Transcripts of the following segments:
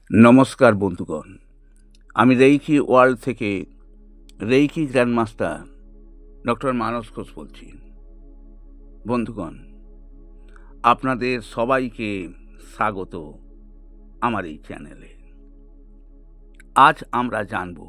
নমস্কার বন্ধুগণ, আমি রেইকি ওয়ার্ল্ড থেকে রেইকি গ্র্যান্ডমাস্টার ডক্টর মানস ঘোষ বলছি। বন্ধুগণ, আপনাদের সবাইকে স্বাগত আমার এই চ্যানেলে। আজ আমরা জানব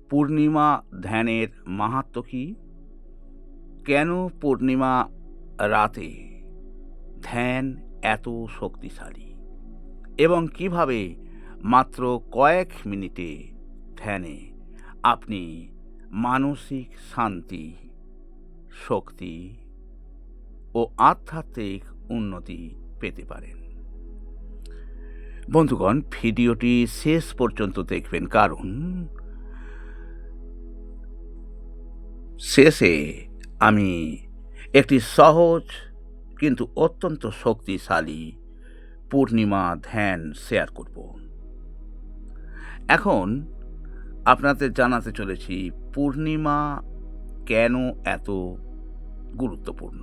পূর্ণিমা ধ্যানের মাহাত্ম্য কী, কেন পূর্ণিমা রাতে ধ্যান এত শক্তিশালী এবং কিভাবে মাত্র কয়েক মিনিটে ধ্যানে আপনি মানসিক শান্তি, শক্তি ও আধ্যাত্মিক উন্নতি পেতে পারেন। বন্ধুগণ, ভিডিওটি শেষ পর্যন্ত দেখবেন, কারণ শেষে আমি একটি সহজ কিন্তু অত্যন্ত শক্তিশালী পূর্ণিমা ধ্যান শেয়ার করব। এখন আপনাদের জানাতে চলেছি পূর্ণিমা কেন এত গুরুত্বপূর্ণ।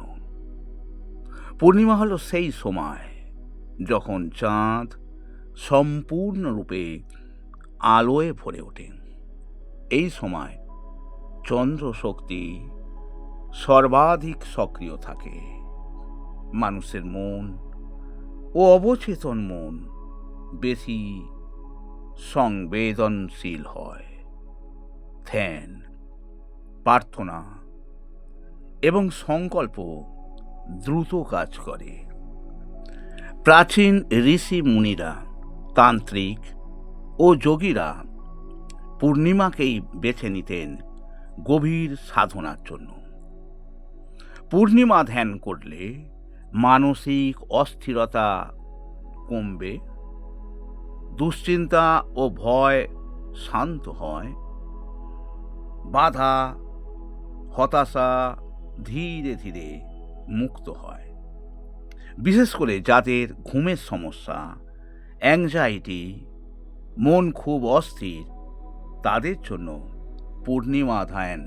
পূর্ণিমা হলো সেই সময় যখন চাঁদ সম্পূর্ণরূপে আলোয় ভরে ওঠে। এই সময় চন্দ্র শক্তি সর্বাধিক সক্রিয় থাকে। মানুষের মন ও অবচেতন মন বেশি সংবেদনশীল হয়। ধ্যান, প্রার্থনা এবং সংকল্প দ্রুত কাজ করে। প্রাচীন ঋষি মুনিরা, তান্ত্রিক ও যোগীরা পূর্ণিমাকেই বেছে নিতেন গভীর সাধনার জন্য। পূর্ণিমা ধ্যান করলে মানসিক অস্থিরতা কমবে, দুশ্চিন্তা ও ভয় শান্ত হয়, বাধা, হতাশা ধীরে ধীরে মুক্ত হয়। বিশেষ করে যাদের ঘুমের সমস্যা, অ্যাংজাইটি, মন খুব অস্থির, তাদের জন্য পূর্ণিমা ধ্যান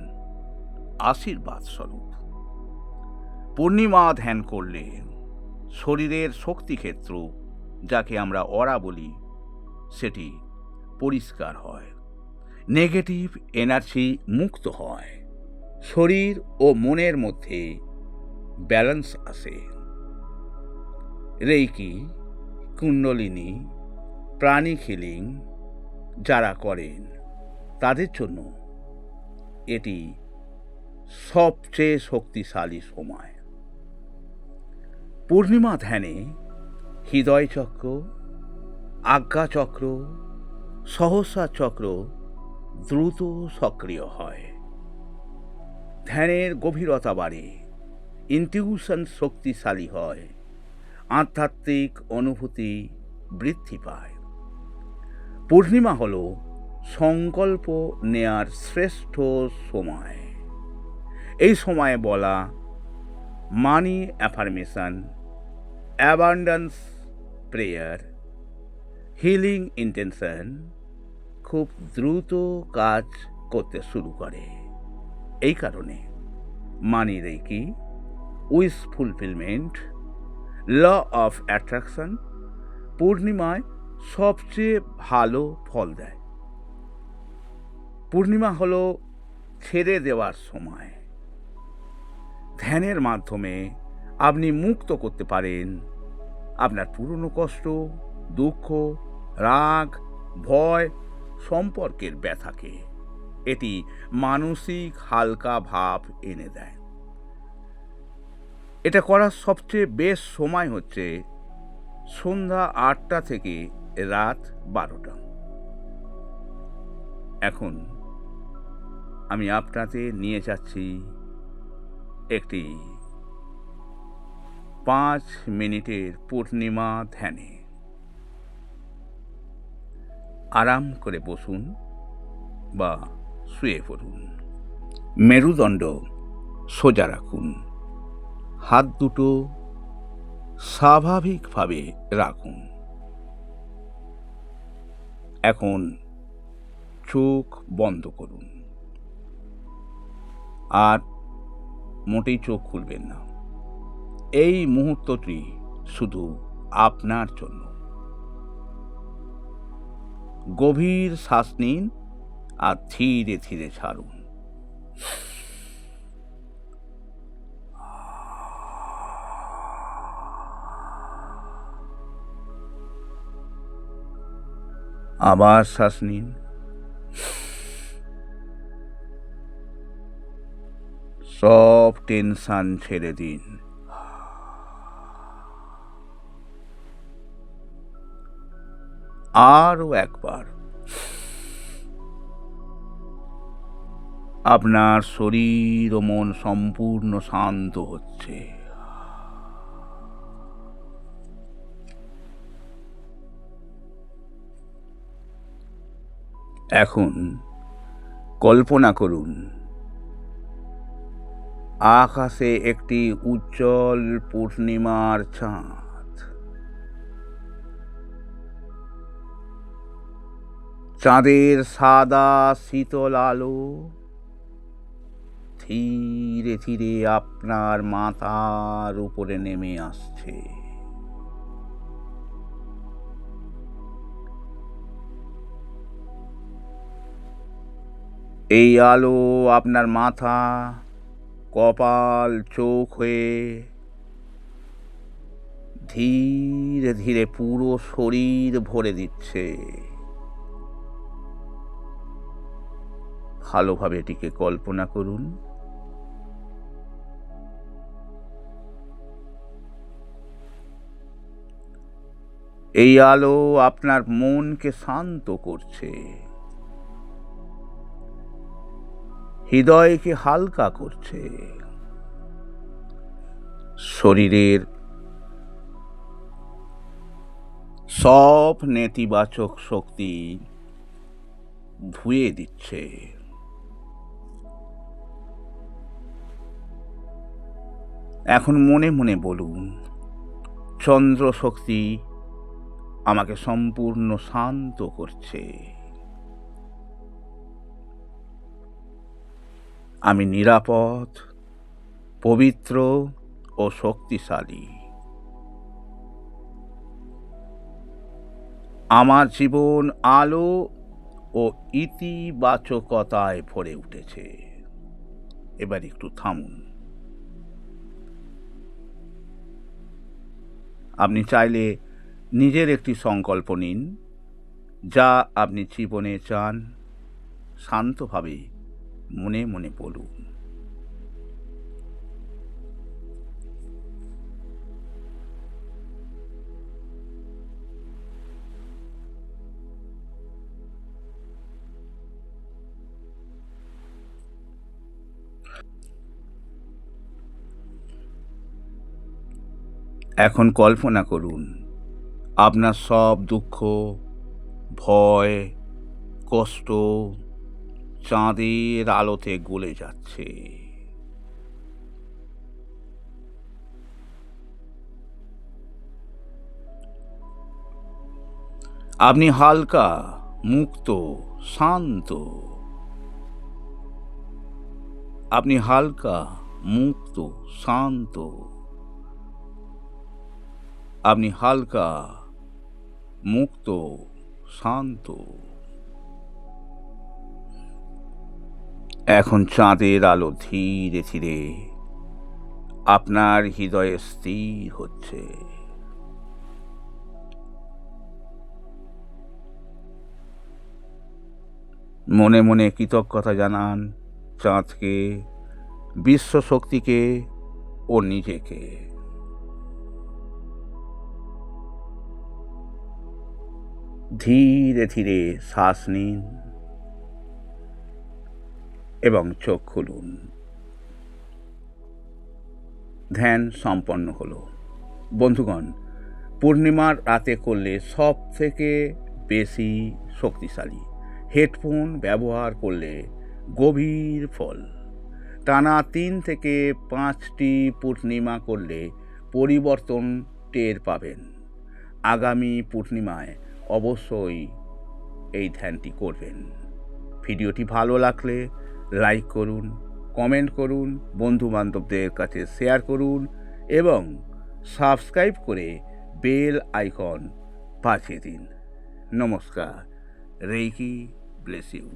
আশীর্বাদ স্বরূপ। পূর্ণিমা ধ্যান করলে শরীরের শক্তিক্ষেত্র, যাকে আমরা অরা বলি, সেটি পরিষ্কার হয়, নেগেটিভ এনার্জি মুক্ত হয়, শরীর ও মনের মধ্যে ব্যালেন্স আসে। রেইকি, কুণ্ডলিনী, প্রাণিক হিলিং যারা করেন তাদের জন্য এটি সবচেয়ে শক্তিশালী সময়। পূর্ণিমা ধ্যানে হৃদয়চক্র, আজ্ঞাচক্র, সহস্রার চক্র দ্রুত সক্রিয় হয়। ধ্যানের গভীরতা বাড়ে, ইনটিউশন শক্তিশালী হয়, আধ্যাত্মিক অনুভূতি বৃদ্ধি পায়। পূর্ণিমা হল সংকল্প নেয়ার শ্রেষ্ঠ সময়। এই সময়ে বলা money affirmation, abundance prayer, healing intention খুব দ্রুত কাজ করতে শুরু করে। এই কারণে money reiki, wish fulfilment, law of attraction পূর্ণিমায় সবচেয়ে ভালো ফল দেয়। পূর্ণিমা হলো ছেড়ে দেওয়ার সময়। ধ্যানের মাধ্যমে আপনি মুক্ত করতে পারেন আপনার পুরনো কষ্ট, দুঃখ, রাগ, ভয়, সম্পর্কের ব্যথাকে। এটি মানসিক হালকা ভাব এনে দেয়। এটা করার সবচেয়ে বেশ সময় হচ্ছে সন্ধ্যা 8টা থেকে রাত 12টা। এখন আমি আপনাদের নিয়ে যাচ্ছি একটি 5 মিনিটের পূর্ণিমা ধ্যানে। আরাম করে বসুন বা শুয়ে পড়ুন। মেরুদণ্ড সোজা রাখুন, হাত দুটো স্বাভাবিকভাবে রাখুন। এখন চোখ বন্ধ করুন আর মোটেই চোখ খুলবেন না। এই মুহূর্তটি শুধু আপনার জন্য। গভীর শ্বাস নিন আর ধীরে ধীরে ছাড়ুন। আবার শ্বাস নিন, সব টেনশন ছেড়ে দিন। আরও একবার। আপনার শরীর ও মন সম্পূর্ণ শান্ত হচ্ছে। এখন কল্পনা করুন আকাশে একটি উজ্জ্বল পূর্ণিমার চাঁদ। চাঁদের সাদা শীতল আলো ধীরে ধীরে আপনার মাথার উপরে নেমে আসছে। এই আলো আপনার মাথা, কপাল, চোখ হয়ে ধীরে ধীরে পুরো শরীর ভরে দিচ্ছে। ভালোভাবে এটিকে কল্পনা করুন। এই আলো আপনার মনকে শান্ত করছে, হৃদয়কে হালকা করছে, শরীরের সব নেতিবাচক শক্তি ধুয়ে দিচ্ছে। এখন মনে মনে বলুন, চন্দ্র শক্তি আমাকে সম্পূর্ণ শান্ত করছে। আমি নিরাপদ, পবিত্র ও শক্তিশালী। আমার জীবন আলো ও ইতিবাচকতায় ভরে উঠেছে। এবার একটু থামুন। আপনি চাইলে নিজের একটি সংকল্প নিন, যা আপনি জীবনে চান। শান্তভাবে মনে মনে বলুন। এখন কল্পনা করুন আপনার সব দুঃখ, ভয়, কষ্ট চাঁদের আলোতে গলে যাচ্ছে। আপনি হালকা, মুক্ত, শান্ত। আপনি হালকা, মুক্ত, শান্ত। আপনি হালকা, মুক্ত, শান্ত। এখন চাঁদের আলো ধীরে ধীরে আপনার হৃদয়ে স্থির হচ্ছে। মনে মনে কৃতজ্ঞতা জানান চাঁদকে, বিশ্ব শক্তিকে ও নিজেকে। ধীরে ধীরে শ্বাস নিন এবং চোখ খুলুন। ধ্যান সম্পন্ন হলো। বন্ধুগণ, পূর্ণিমার রাতে করলে সব থেকে বেশি শক্তিশালী। হেডফোন ব্যবহার করলে গভীর ফল। টানা 3 থেকে 5টি পূর্ণিমা করলে পরিবর্তন টের পাবেন। আগামী পূর্ণিমায় অবশ্যই এই ধ্যানটি করবেন। ভিডিওটি ভালো লাগলে লাইক করুন, কমেন্ট করুন, বন্ধুবান্ধবদের কাছে শেয়ার করুন এবং সাবস্ক্রাইব করে বেল আইকন বাজিয়ে দিন। নমস্কার। Reiki bless you.